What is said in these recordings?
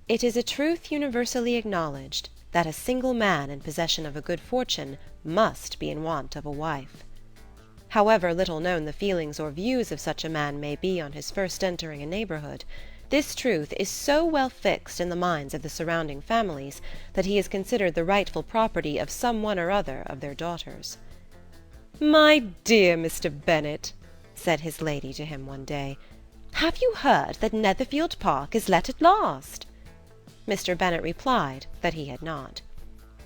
It is a truth universally acknowledged that a single man in possession of a good fortune must be in want of a wife. However little known the feelings or views of such a man may be on his first entering a neighbourhood, this truth is so well fixed in the minds of the surrounding families that he is considered the rightful property of some one or other of their daughters. "My dear Mr. Bennet," said his lady to him one day, "have you heard that Netherfield Park is let at last?" Mr. Bennet replied that he had not.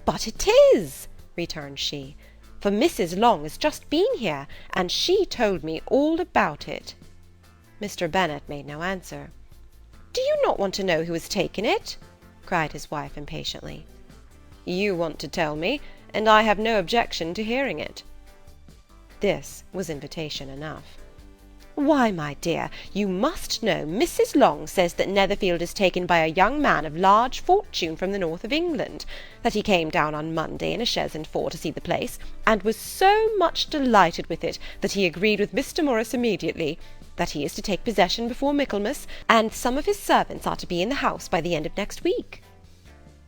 "But it is," returned she, "for Mrs. Long has just been here, and she told me all about it." Mr. Bennet made no answer. "Do you not want to know who has taken it?" cried his wife impatiently. "You want to tell me, and I have no objection to hearing it." This was invitation enough. "Why, my dear, you must know Mrs. Long says that Netherfield is taken by a young man of large fortune from the north of England, that he came down on Monday in a chaise and four to see the place, and was so much delighted with it that he agreed with Mr. Morris immediately, that he is to take possession before Michaelmas, and some of his servants are to be in the house by the end of next week."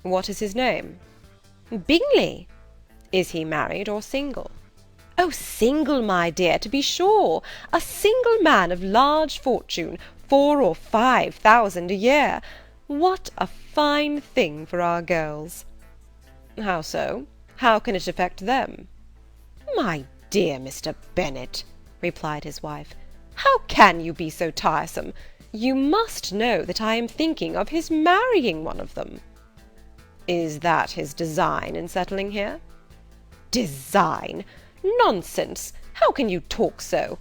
"What is his name?" "Bingley." "Is he married or single?" "Oh, single, my dear, to be sure. A single man of large fortune, 4,000 or 5,000 a year. What a fine thing for our girls!" "How so? How can it affect them?" "My dear Mr. Bennet," replied his wife, "how can you be so tiresome? You must know that I am thinking of his marrying one of them." "Is that his design in settling here?" "Design! Nonsense! How can you talk so?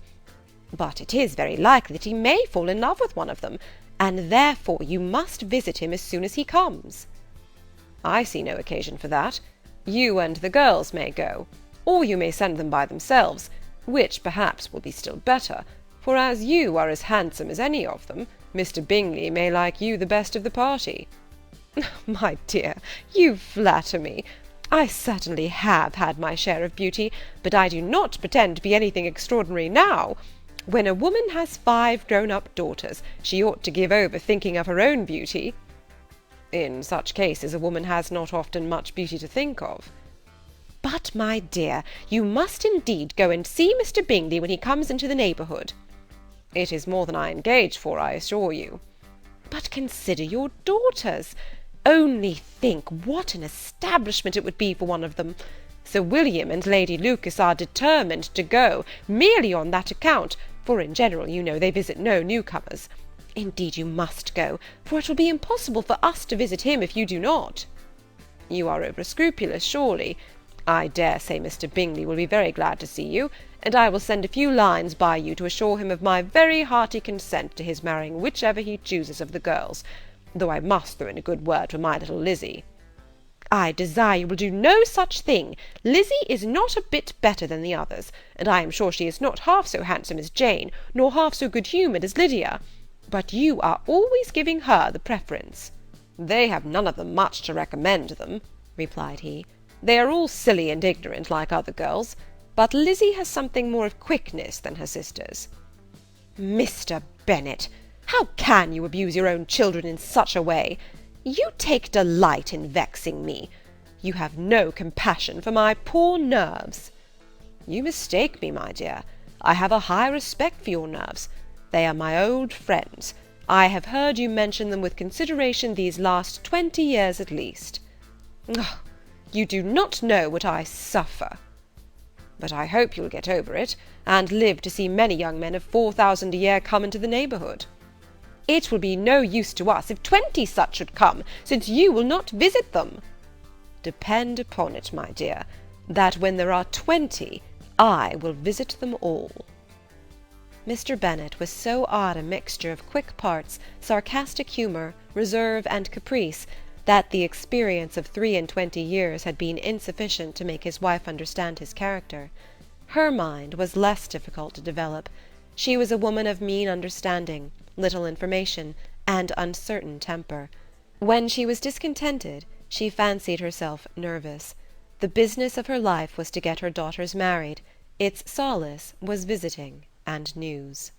But it is very likely that he may fall in love with one of them, and therefore you must visit him as soon as he comes." "I see no occasion for that. You and the girls may go, or you may send them by themselves, which perhaps will be still better, for as you are as handsome as any of them, Mr. Bingley may like you the best of the party." "My dear, you flatter me. I certainly have had my share of beauty, but I do not pretend to be anything extraordinary now. When a woman has 5 grown-up daughters, she ought to give over thinking of her own beauty." "In such cases a woman has not often much beauty to think of." "But, my dear, you must indeed go and see Mr. Bingley when he comes into the neighbourhood." "It is more than I engage for, I assure you." "But consider your daughters. Only think what an establishment it would be for one of them. Sir William and Lady Lucas are determined to go, merely on that account, for in general, you know, they visit no newcomers. Indeed you must go, for it will be impossible for us to visit him if you do not." "You are over-scrupulous, surely. I dare say Mr. Bingley will be very glad to see you, and I will send a few lines by you to assure him of my very hearty consent to his marrying whichever he chooses of the girls, though I must throw in a good word for my little Lizzy." "I desire you will do no such thing. Lizzy is not a bit better than the others, and I am sure she is not half so handsome as Jane, nor half so good-humoured as Lydia. But you are always giving her the preference." "They have none of them much to recommend them," replied he. "They are all silly and ignorant like other girls, but Lizzy has something more of quickness than her sisters." "Mr. Bennet, how can you abuse your own children in such a way? You take delight in vexing me. You have no compassion for my poor nerves." "You mistake me, my dear. I have a high respect for your nerves. They are my old friends. I have heard you mention them with consideration these last 20 years at least." "Oh, you do not know what I suffer." "But I hope you'll get over it, and live to see many young men of 4,000 a year come into the neighbourhood." "It will be no use to us if 20 such should come, since you will not visit them." "Depend upon it, my dear, that when there are 20, I will visit them all." Mr. Bennet was so odd a mixture of quick parts, sarcastic humour, reserve, and caprice, that the experience of 23 years had been insufficient to make his wife understand his character. Her mind was less difficult to develop. She was a woman of mean understanding, little information, and uncertain temper. When she was discontented, she fancied herself nervous. The business of her life was to get her daughters married. Its solace was visiting and news.